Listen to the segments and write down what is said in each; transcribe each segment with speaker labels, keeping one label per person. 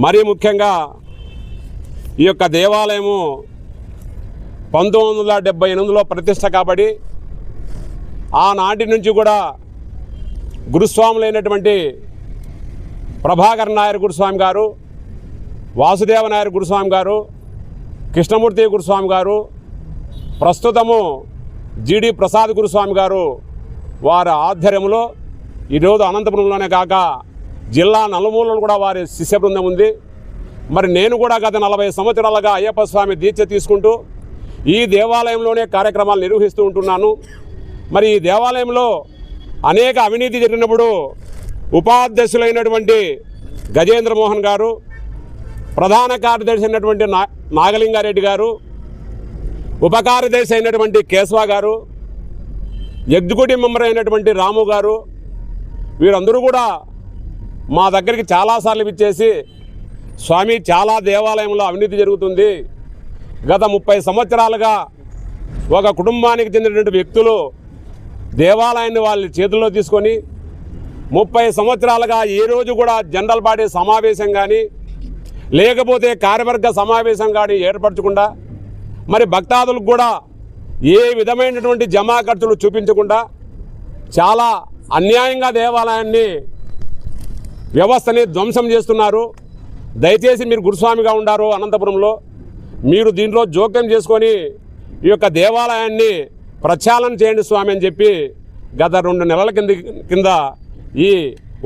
Speaker 1: మరీ ముఖ్యంగా ఈ యొక్క దేవాలయము 1978లో ప్రతిష్ట కాబట్టి ఆనాటి నుంచి కూడా గురుస్వాములైనటువంటి ప్రభాకర్ నాయర్ గురుస్వామి గారు, వాసుదేవ నాయర్ గురుస్వామి గారు, కృష్ణమూర్తి గురుస్వామి గారు, ప్రస్తుతము జీడి ప్రసాద్ గురుస్వామి గారు వారి ఆధ్వర్యంలో ఈరోజు అనంతపురంలోనే కాక జిల్లా నలుమూలలో కూడా వారి శిష్య బృందం ఉంది. మరి నేను కూడా గత 40 సంవత్సరాలుగా అయ్యప్ప స్వామి దీక్ష తీసుకుంటూ ఈ దేవాలయంలోనే కార్యక్రమాలు నిర్వహిస్తూ ఉంటున్నాను. మరి ఈ దేవాలయంలో అనేక అవినీతి జరిగినప్పుడు ఉపాధ్యక్షులైనటువంటి గజేంద్ర మోహన్ గారు, ప్రధాన కార్యదర్శి అయినటువంటి నాగలింగారెడ్డి గారు, ఉప కార్యదర్శి అయినటువంటి కేశవ గారు, ఎగ్జిక్యూటివ్ మెంబర్ అయినటువంటి రాము గారు, వీరందరూ కూడా మా దగ్గరికి చాలాసార్లు ఇచ్చేసి స్వామి చాలా దేవాలయంలో అవినీతి జరుగుతుంది, గత 30 సంవత్సరాలుగా ఒక కుటుంబానికి చెందినటువంటి వ్యక్తులు దేవాలయాన్ని వాళ్ళ చేతుల్లో తీసుకొని 30 సంవత్సరాలుగా ఏ రోజు కూడా జనరల్ బాడీ సమావేశం కానీ లేకపోతే కార్యవర్గ సమావేశం కానీ ఏర్పరచకుండా మరి భక్తాదులకు కూడా ఏ విధమైనటువంటి జమా ఖర్చులు చూపించకుండా చాలా అన్యాయంగా దేవాలయాన్ని వ్యవస్థని ధ్వంసం చేస్తున్నారు. దయచేసి మీరు గురుస్వామిగా ఉండారు అనంతపురంలో, మీరు దీంట్లో జోక్యం చేసుకొని ఈ యొక్క దేవాలయాన్ని ప్రక్షాళన చేయండి స్వామి అని చెప్పి గత 2 నెలల కింద ఈ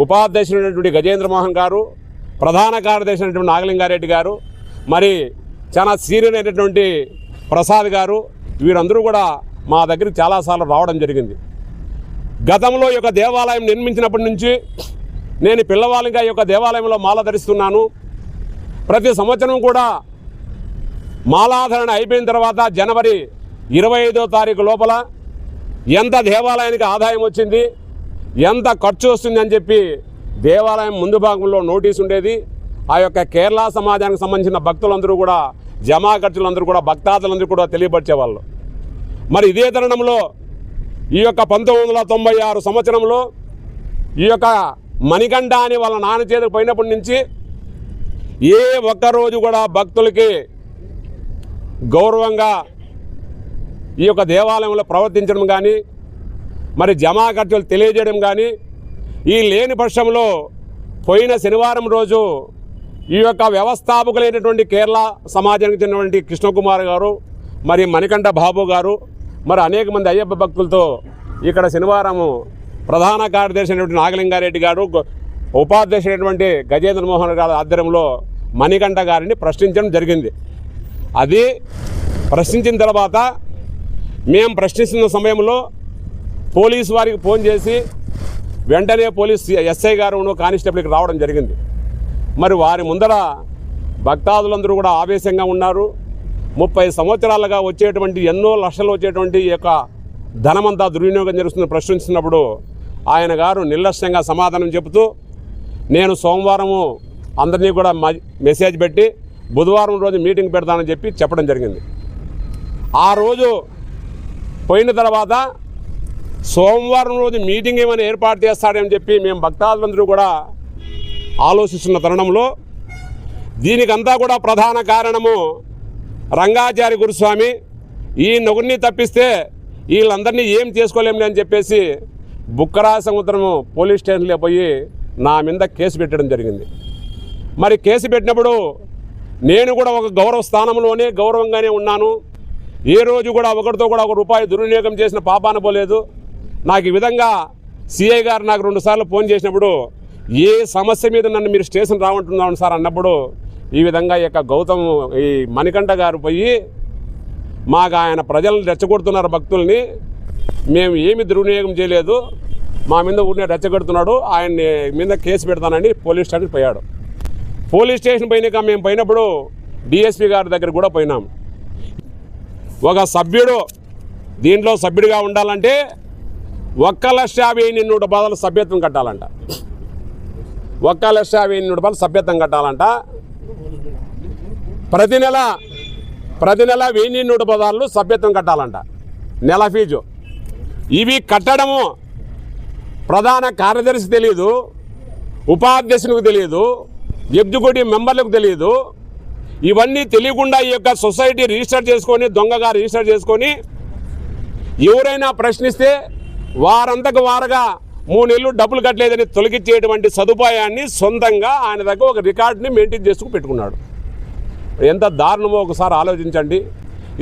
Speaker 1: ఉపాధ్యక్షుడైనటువంటి గజేంద్ర మోహన్ గారు, ప్రధాన కార్యదర్శి అయినటువంటి నాగలింగారెడ్డి గారు, మరి చాలా సీనియర్ అయినటువంటి ప్రసాద్ గారు, వీరందరూ కూడా మా దగ్గరికి చాలాసార్లు రావడం జరిగింది. గతంలో ఈ యొక్క దేవాలయం నిర్మించినప్పటి నుంచి నేను పిల్లవాళ్ళగా ఈ యొక్క దేవాలయంలో మాల ధరిస్తున్నాను. ప్రతి సంవత్సరం కూడా మాలాధరణ అయిపోయిన తర్వాత జనవరి 25వ తారీఖు లోపల ఎంత దేవాలయానికి ఆదాయం వచ్చింది, ఎంత ఖర్చు వస్తుంది అని చెప్పి దేవాలయం ముందు భాగంలో నోటీసు ఉండేది. ఆ యొక్క కేరళ సమాజానికి సంబంధించిన భక్తులందరూ కూడా జమా ఖర్చులందరూ కూడా భక్తాదులందరూ కూడా తెలియపరిచేవాళ్ళు. మరి ఇదే తరుణంలో ఈ యొక్క 1996 సంవత్సరంలో ఈ యొక్క మణికంఠ అని వాళ్ళ నాన్న చేతికి పోయినప్పటి నుంచి ఏ ఒక్కరోజు కూడా భక్తులకి గౌరవంగా ఈ యొక్క దేవాలయంలో ప్రవర్తించడం కానీ మరి జమా ఖర్చులు తెలియజేయడం కానీ ఈ లేని పక్షంలో పోయిన శనివారం రోజు ఈ యొక్క వ్యవస్థాపకులైనటువంటి కేరళ సమాజానికి చెందినటువంటి కృష్ణకుమార్ గారు, మరి మణికంఠ బాబు గారు, మరి అనేక మంది అయ్యప్ప భక్తులతో ఇక్కడ శనివారము ప్రధాన కార్యదర్శి అయినటువంటి నాగలింగారెడ్డి గారు, ఉపాధ్యక్షుడైనటువంటి గజేంద్ర మోహన్ గారి ఆధ్వర్యంలో మణికంఠ గారిని ప్రశ్నించడం జరిగింది. అది ప్రశ్నించిన తర్వాత మేము ప్రశ్నిస్తున్న సమయంలో పోలీసు వారికి ఫోన్ చేసి వెంటనే పోలీస్ ఎస్ఐ గారు కానిస్టేబుల్కి రావడం జరిగింది. మరి వారి ముందర భక్తాదులందరూ కూడా ఆవేశంగా ఉన్నారు. 30 సంవత్సరాలుగా వచ్చేటువంటి ఎన్నో లక్షలు వచ్చేటువంటి ఈ యొక్క ధనమంతా దుర్వినియోగం జరుగుతుందని ప్రశ్నిస్తున్నప్పుడు ఆయన గారు నిర్లక్ష్యంగా సమాధానం చెబుతూ నేను సోమవారము అందరినీ కూడా మెసేజ్ పెట్టి బుధవారం రోజు మీటింగ్ పెడతానని చెప్పి చెప్పడం జరిగింది. ఆ రోజు పోయిన తర్వాత సోమవారం రోజు మీటింగ్ ఏమైనా ఏర్పాటు చేస్తాడని చెప్పి మేము భక్తాదులందరూ కూడా ఆలోచిస్తున్న తరుణంలో దీనికంతా కూడా ప్రధాన కారణము రంగాచారి గురుస్వామి. ఈ నొగురిని తప్పిస్తే వీళ్ళందరినీ ఏం చేసుకోలేము అని చెప్పేసి బుక్కరా సముద్రము పోలీస్ స్టేషన్లో పోయి నా మీద కేసు పెట్టడం జరిగింది. మరి కేసు పెట్టినప్పుడు నేను కూడా ఒక గౌరవ స్థానంలోనే గౌరవంగానే ఉన్నాను. ఏ రోజు కూడా ఒకరితో కూడా ₹1 దుర్వినియోగం చేసిన పాపాన పోలేదు. నాకు ఈ విధంగా సిఐ గారు నాకు 2 సార్లు ఫోన్ చేసినప్పుడు ఏ సమస్య మీద నన్ను మీరు స్టేషన్ రావంటున్నాను సార్ అన్నప్పుడు ఈ విధంగా ఈ యొక్క గౌతమ్ ఈ మణికంఠ గారు పోయి మాకు ఆయన ప్రజలను రెచ్చగొడుతున్నారు, భక్తుల్ని మేము ఏమి దుర్వినియోగం చేయలేదు, మా మీద ఊరినే రెచ్చగొడుతున్నాడు, ఆయన్ని మీద కేసు పెడతానని పోలీస్ స్టేషన్ పోయాడు. పోలీస్ స్టేషన్ పోయినాక మేము పోయినప్పుడు డిఎస్పీ గారి దగ్గర కూడా పోయినాం. ఒక సభ్యుడు దీంట్లో సభ్యుడిగా ఉండాలంటే 1,50,000 రూపాయలు సభ్యత్వం కట్టాలంట. 1,50,000 రూపాయలు సభ్యత్వం కట్టాలంట. ప్రతి నెల 1,100 సభ్యత్వం కట్టాలంట, నెల ఫీజు. ఇవి కట్టడము ప్రధాన కార్యదర్శి తెలియదు, ఉపాధ్యక్షునికి తెలియదు, ఎగ్జిక్యూటివ్ మెంబర్లకు తెలియదు. ఇవన్నీ తెలియకుండా ఈ యొక్క సొసైటీ రిజిస్టర్ చేసుకొని దొంగగా రిజిస్టర్ చేసుకొని ఎవరైనా ప్రశ్నిస్తే వారంతకు వారుగా 3 నెలలు డబ్బులు కట్టలేదని తొలగించేటువంటి సదుపాయాన్ని సొంతంగా ఆయన దగ్గర ఒక రికార్డుని మెయింటైన్ చేసుకు పెట్టుకున్నాడు. ఎంత దారుణమో ఒకసారి ఆలోచించండి.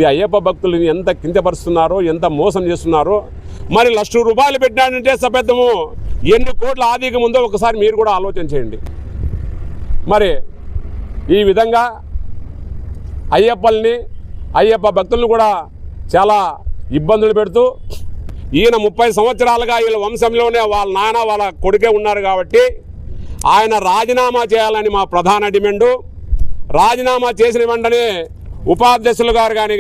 Speaker 1: ఈ అయ్యప్ప భక్తులని ఎంత కించపరుస్తున్నారో, ఎంత మోసం చేస్తున్నారో. మరి ₹1,00,000 పెట్టినాడంటే సపెద్దము ఎన్ని కోట్ల ఆర్థికం ఉందో ఒకసారి మీరు కూడా ఆలోచన చేయండి. మరి ఈ విధంగా అయ్యప్ప భక్తులను కూడా చాలా ఇబ్బందులు పెడుతూ ఈయన 30 సంవత్సరాలుగా వీళ్ళ వంశంలోనే వాళ్ళ నాన్న వాళ్ళ కొడుకే ఉన్నారు కాబట్టి ఆయన రాజీనామా చేయాలని మా ప్రధాన డిమాండు. రాజీనామా చేసిన వెంటనే ఉపాధ్యక్షులు గారు కానీ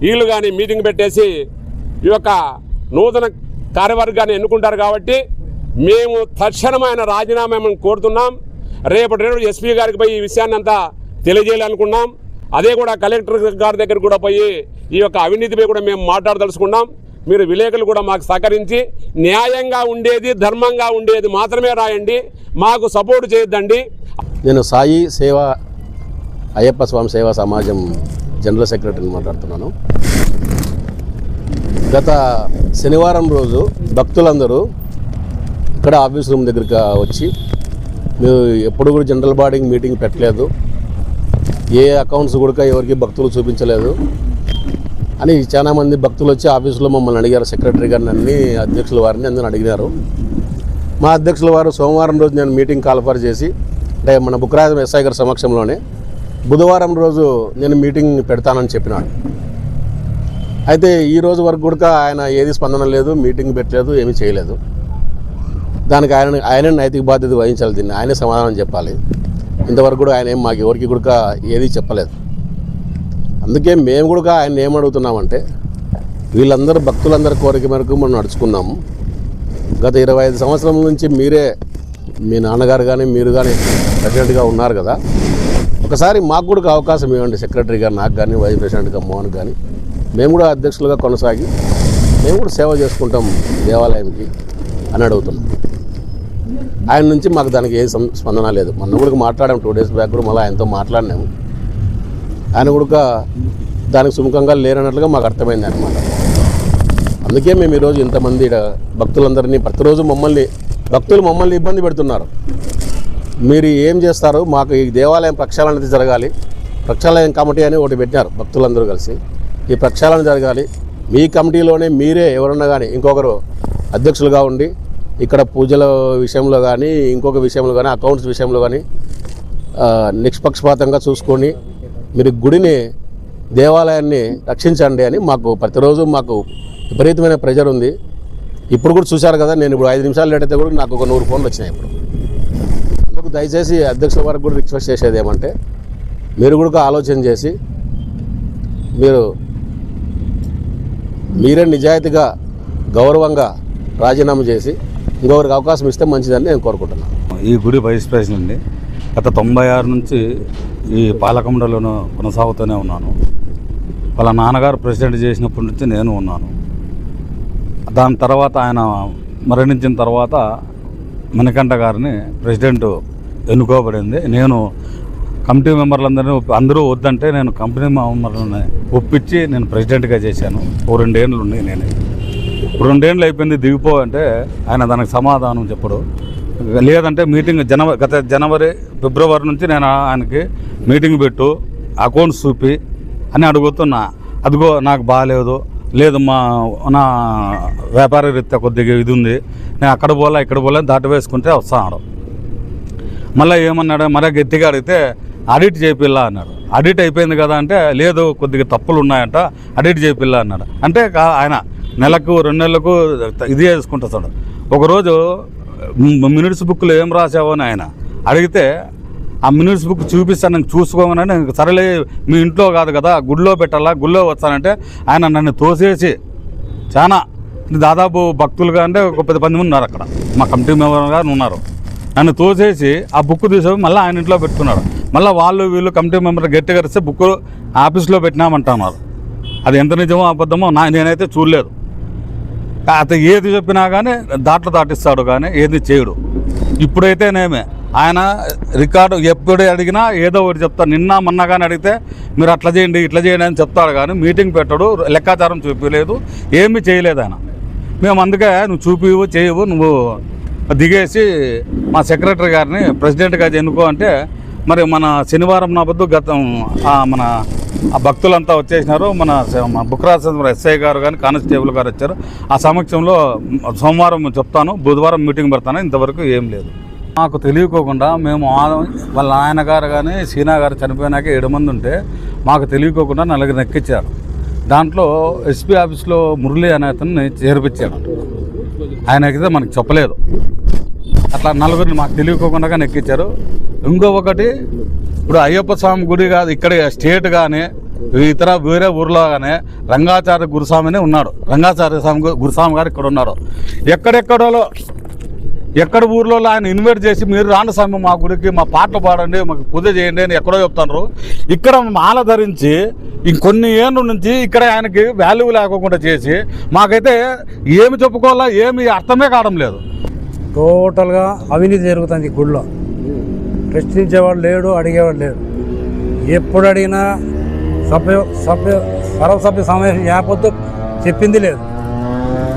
Speaker 1: వీళ్ళు కానీ మీటింగ్ పెట్టేసి ఈ యొక్క నూతన కార్యవర్గాన్ని ఎన్నుకుంటారు కాబట్టి మేము తక్షణమైన రాజీనామా కోరుతున్నాం. రేపటి రోజు ఎస్పీ గారికి పోయి ఈ విషయాన్ని అంతా తెలియజేయాలనుకున్నాం. అదే కూడా కలెక్టర్ గారి దగ్గర కూడా పోయి ఈ యొక్క అవినీతిపై కూడా మేము మాట్లాడదలుచుకున్నాం. మీరు విలేకరులు కూడా మాకు సహకరించి న్యాయంగా ఉండేది, ధర్మంగా ఉండేది మాత్రమే రాయండి, మాకు సపోర్ట్ చేయొద్దండి.
Speaker 2: నేను సాయి సేవా అయ్యప్ప స్వామి సేవా సమాజం జనరల్ సెక్రటరీని మాట్లాడుతున్నాను. గత శనివారం రోజు భక్తులందరూ ఇక్కడ ఆఫీస్ రూమ్ దగ్గరికి వచ్చి మేము ఎప్పుడు కూడా జనరల్ బాడీ మీటింగ్ పెట్టలేదు, ఏ అకౌంట్స్ కూడా ఎవరికి భక్తులు చూపించలేదు అని చాలామంది భక్తులు వచ్చి ఆఫీసులో మమ్మల్ని అడిగారు. సెక్రటరీ గారిని అన్ని అధ్యక్షుల వారిని అందరిని అడిగినారు. మా అధ్యక్షుల వారు సోమవారం రోజు నేను మీటింగ్ కాల్ఫర్ చేసి అంటే మన బుక్రాజం ఎస్ఐ గారి సమక్షంలోనే బుధవారం రోజు నేను మీటింగ్ పెడతానని చెప్పినాడు. అయితే ఈ రోజు వరకు కూడా ఆయన ఏది స్పందన లేదు, మీటింగ్ పెట్టలేదు, ఏమీ చేయలేదు. దానికి ఆయనే నైతిక బాధ్యత వహించాలి, దీన్ని ఆయనే సమాధానం చెప్పాలి. ఇంతవరకు కూడా ఆయన మాకు ఎవరికి కూడా ఏది చెప్పలేదు. అందుకే మేము కూడా ఆయన ఏమడుగుతున్నామంటే వీళ్ళందరూ భక్తులందరి కోరిక మేరకు మనం నడుచుకున్నాము. గత 25 సంవత్సరాల నుంచి మీరే, మీ నాన్నగారు కానీ మీరు కానీ ప్రెసిడెంట్గా ఉన్నారు కదా, ఒకసారి మాకు కూడా అవకాశం ఇవ్వండి. సెక్రటరీ గారు నాకు కానీ, వైస్ ప్రెసిడెంట్గా మోహన్ కానీ, మేము కూడా అధ్యక్షులుగా కొనసాగి మేము కూడా సేవ చేసుకుంటాం దేవాలయానికి అని అడుగుతున్నాం. ఆయన నుంచి మాకు దానికి ఏ స్పందన లేదు. మొన్న కూడా మాట్లాడాము, 2 డేస్ బ్యాక్ కూడా మళ్ళీ ఆయనతో మాట్లాడినాము. ఆయన కూడా దానికి సుముఖంగా లేరన్నట్లుగా మాకు అర్థమైంది అనమాట. అందుకే మేము ఈరోజు ఇంతమంది భక్తులందరినీ ప్రతిరోజు భక్తులు మమ్మల్ని ఇబ్బంది పెడుతున్నారు. మీరు ఏం చేస్తారు, మాకు ఈ దేవాలయం ప్రక్షాళన అనేది జరగాలి, ప్రక్షాళన కమిటీ అని ఒకటి పెట్టినారు భక్తులందరూ కలిసి. ఈ ప్రక్షాళన జరగాలి, మీ కమిటీలోనే మీరే ఎవరన్నా కానీ ఇంకొకరు అధ్యక్షులుగా ఉండి ఇక్కడ పూజల విషయంలో కానీ ఇంకొక విషయంలో కానీ అకౌంట్స్ విషయంలో కానీ నిష్పక్షపాతంగా చూసుకొని మీరు గుడిని దేవాలయాన్ని రక్షించండి అని మాకు ప్రతిరోజు మాకు విపరీతమైన ప్రెజర్ ఉంది. ఇప్పుడు కూడా చూశారు కదా, నేను ఇప్పుడు 5 నిమిషాలు లేట్ అయితే కూడా నాకు ఒక 100 ఫోన్లు వచ్చినాయి. ఇప్పుడు అందుకు దయచేసి అధ్యక్షుల వారికి కూడా రిక్వెస్ట్ చేసేది ఏమంటే మీరు కూడా ఆలోచన చేసి మీరే నిజాయితీగా గౌరవంగా రాజీనామా చేసి ఇంకొకరికి అవకాశం ఇస్తే మంచిదని నేను కోరుకుంటున్నాను.
Speaker 3: ఈ గుడి వైస్ ప్రెసిడెంట్ని గత 96 నుంచి ఈ పాలకమండలిలో కొనసాగుతూనే ఉన్నాను. వాళ్ళ నాన్నగారు ప్రెసిడెంట్ చేసినప్పటి నుంచి నేను ఉన్నాను. దాని తర్వాత ఆయన మరణించిన తర్వాత మణికంఠ గారిని ప్రెసిడెంట్ ఎన్నుకోబడింది. నేను కమిటీ మెంబర్లందరినీ అందరూ వద్దంటే నేను కమిటీ మెంబర్లని ఒప్పించి నేను ప్రెసిడెంట్గా చేశాను. 2 ఏళ్ళు ఉన్నాయి. నేను 2 ఏళ్ళు అయిపోయింది దిగిపో అంటే ఆయన దానికి సమాధానం చెప్పడు. లేదంటే మీటింగ్ గత జనవరి ఫిబ్రవరి నుంచి నేను ఆయనకి మీటింగ్ పెట్టు, అకౌంట్స్ చూపి అని అడుగుతున్నా. అదిగో నాకు బాగాలేదు, లేదు నా వ్యాపార రీత్యా కొద్దిగా ఇది ఉంది, నేను అక్కడ పోలే ఇక్కడ పోలే దాటి వేసుకుంటే వస్తాడు. మళ్ళీ ఏమన్నాడు, మళ్ళీ గట్టిగా అడిగితే ఆడిట్ చేపిల్లా అన్నాడు. ఆడిట్ అయిపోయింది కదా అంటే లేదు కొద్దిగా తప్పులు ఉన్నాయంట, ఆడిట్ చేపిల్లా అన్నాడు. అంటే ఆయన నెలకు 2 నెలలకు ఇది చేసుకుంటాడు. ఒకరోజు మినిట్స్ బుక్లో ఏం రాసావో అని ఆయన అడిగితే ఆ మినిట్స్ బుక్ చూపిస్తాను, నేను చూసుకోమని. సరేలే మీ ఇంట్లో కాదు కదా గుడిలో పెట్టాలా, గుడిలో వస్తానంటే ఆయన నన్ను తోసేసి చాలా దాదాపు భక్తులుగా అంటే ఒక 10 మంది ఉన్నారు అక్కడ, మా కమిటీ మెంబర్గా ఉన్నారు. నన్ను తోసేసి ఆ బుక్ తీసేసి మళ్ళీ ఆయన ఇంట్లో పెట్టుకున్నాడు. మళ్ళీ వీళ్ళు కమిటీ మెంబర్ గట్టిగా ఇస్తే బుక్ ఆఫీస్లో పెట్టినామంటున్నారు. అది ఎంత నిజమో అబద్ధమో నేనైతే చూడలేదు. అతను ఏది చెప్పినా కానీ దాటిస్తాడు కానీ ఏది చేయడు. ఇప్పుడైతేనేమే ఆయన రికార్డు ఎప్పుడు అడిగినా ఏదో ఒకటి చెప్తాడు. నిన్న మొన్న కానీ అడిగితే మీరు అట్లా చేయండి ఇట్లా చేయండి అని చెప్తాడు, కానీ మీటింగ్ పెట్టడు, లెక్కాచారం చూపించలేదు, ఏమీ చేయలేదు ఆయన. మేము అందుకే నువ్వు చూపివు చేయవు, నువ్వు దిగేసి మా సెక్రటరీ గారిని ప్రెసిడెంట్గా ఎన్నుకో అంటే, మరి మన శనివారం నాబద్దు మన ఆ భక్తులంతా వచ్చేసినారు. మన బుక్రాజేంద్ర ఎస్ఐ గారు కానీ కానిస్టేబుల్ గారు వచ్చారు. ఆ సమక్షంలో సోమవారం చెప్తాను, బుధవారం మీటింగ్ పెడతాను. ఇంతవరకు ఏం లేదు. మాకు తెలియకోకుండా మేము వాళ్ళ ఆయన గారు కానీ సీనా గారు చనిపోయినాక 7 మంది ఉంటే మాకు తెలియకోకుండా 4 ఎక్కించారు. దాంట్లో ఎస్పీ ఆఫీస్లో మురళి అనే అతన్ని చేర్పించాడు. ఆయన ఎక్కితే మనకు చెప్పలేదు. అట్లా 4 మాకు తెలియకోకుండా ఎక్కించారు. ఇంకొకటి, ఇప్పుడు అయ్యప్ప స్వామి గుడి కాదు, ఇక్కడ స్టేట్ కానీ ఇతర వేరే ఊర్లో కానీ రంగాచార్య గురుస్వామినే ఉన్నాడు. రంగాచార్య స్వామి గురుస్వామి గారు ఇక్కడ ఉన్నారు. ఎక్కడ ఊర్లో ఆయన ఇన్వైట్ చేసి మీరు రాండి స్వామి మా గుడికి, మా పాటలు పాడండి, మాకు పూజ చేయండి అని ఎక్కడో చెప్తున్నారు. ఇక్కడ మాల ధరించి ఇంకొన్ని ఏళ్ళ నుంచి ఇక్కడ ఆయనకి వాల్యూ లేకుండా చేసి మాకైతే ఏమి చెప్పుకోవాలా ఏమి అర్థమే కావడం లేదు.
Speaker 4: టోటల్గా అవినీతి జరుగుతుంది ఈ గుడిలో. ప్రశ్నించేవాడు లేడు, అడిగేవాడు లేడు. ఎప్పుడు అడిగినా సర్వసభ్య సమావేశం యాపొద్దు చెప్పింది లేదు,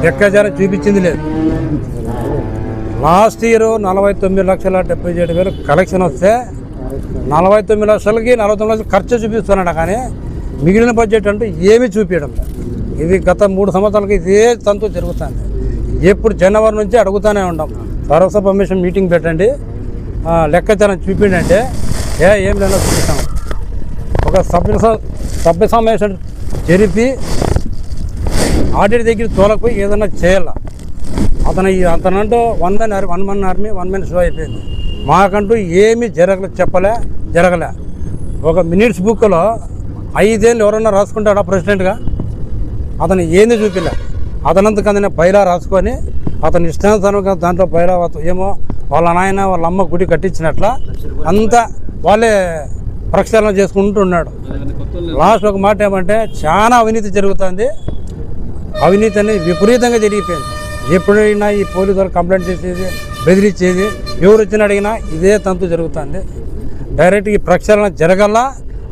Speaker 4: లెక్కాచారం చూపించింది లేదు. లాస్ట్ ఇయర్ 49,77,000 కలెక్షన్ వస్తే 49 లక్షలకి 49 లక్షలు ఖర్చు చూపిస్తున్నాడు, కానీ మిగిలిన బడ్జెట్ అంటూ ఏమీ చూపించడం లేదు. ఇది గత 3 సంవత్సరాలకి ఇదే తంతు జరుగుతుంది. ఎప్పుడు జనవరి నుంచి అడుగుతూనే ఉంటాం, సర్వసభ కమిషన్ మీటింగ్ పెట్టండి, లెక్కాచారం చూపిండి అంటే ఏం లేదో చూపిస్తాం. ఒక సభ్య సమావేశం జరిపి ఆడిట్ దగ్గర తోలకపోయి ఏదైనా చేయాల. అతనంటూ one man army 1 man show అయిపోయింది. మాకంటూ ఏమీ జరగలే. ఒక మినిట్స్ బుక్లో 5 ఏళ్ళు ఎవరన్నా రాసుకుంటాడా ప్రెసిడెంట్గా? అతను ఏంది చూపిలే. అతనంతకన్నా బైలా రాసుకొని అతని ఇష్టానుసారంగా దాంట్లో బైలా ఏమో వాళ్ళ నాయన వాళ్ళ అమ్మ గుడి కట్టించినట్ల అంతా వాళ్ళే ప్రక్షాళన చేసుకుంటూ ఉన్నాడు. లాస్ట్ ఒక మాట ఏమంటే, చాలా అవినీతి జరుగుతుంది. అవినీతి అనేది విపరీతంగా జరిగిపోయింది. ఎప్పుడైనా ఈ పోలీసు వాళ్ళు కంప్లైంట్ చేసేది, బెదిరించేది, ఎవరు వచ్చినా అడిగినా ఇదే తంతు జరుగుతుంది. డైరెక్ట్ ఈ ప్రక్షాళన జరగల్లా,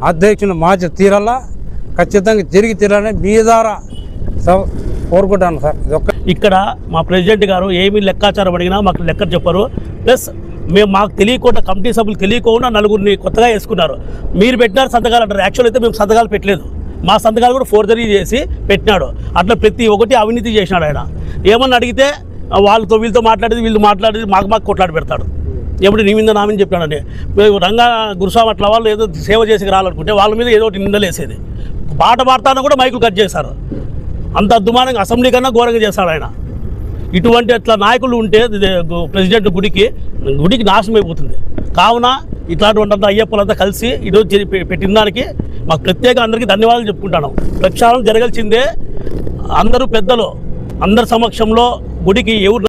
Speaker 4: అధ్యక్షుని మార్చి తీరాలా, ఖచ్చితంగా జరిగి తీరాలని మీ ద్వారా కోరుకుంటాను సార్.
Speaker 5: ఇక్కడ మా ప్రెసిడెంట్ గారు ఏమీ లెక్కాచారం అడిగినా మాకు లెక్క చెప్పారు. ప్లస్ మాకు తెలియకుండా, కమిటీ సభ్యులు తెలియకుండా 4గురిని కొత్తగా వేసుకున్నారు. మీరు పెట్టినారు సంతకాలు అంటారు. యాక్చువల్ అయితే మేము సంతకాలు పెట్టలేదు, మా సంతకాలు కూడా ఫోర్జరీ చేసి పెట్టినాడు. అట్లా ప్రతి ఒక్కటి అవినీతి చేసినాడు ఆయన. ఏమన్నా అడిగితే వీళ్ళతో మాట్లాడేది మాకు కొట్లాడి పెడతాడు. ఎప్పుడు నీ మీద నా మీద చెప్పాడండి. రంగా గురుస్వామి అట్లా వాళ్ళు ఏదో సేవ చేసి రావాలనుకుంటే వాళ్ళ మీద ఏదో ఒకటి నిందలేసేది. పాట పాడతాను కూడా మైకులు కట్ చేశారు. అంత అద్దుమానంగా అసెంబ్లీ కన్నా ఘోరంగా చేస్తాడు ఆయన. ఇటువంటి అట్లా నాయకులు ఉంటే ప్రెసిడెంట్ గుడికి నాశనం అయిపోతుంది. కావున ఇట్లాంటి అయ్యప్పలంతా కలిసి ఈరోజు పెట్టిన దానికి మాకు ప్రత్యేక అందరికీ ధన్యవాదాలు చెప్పుకుంటాను. ప్రక్షాళన జరగాల్సిందే. అందరూ పెద్దలు అందరి సమక్షంలో గుడికి ఎవరు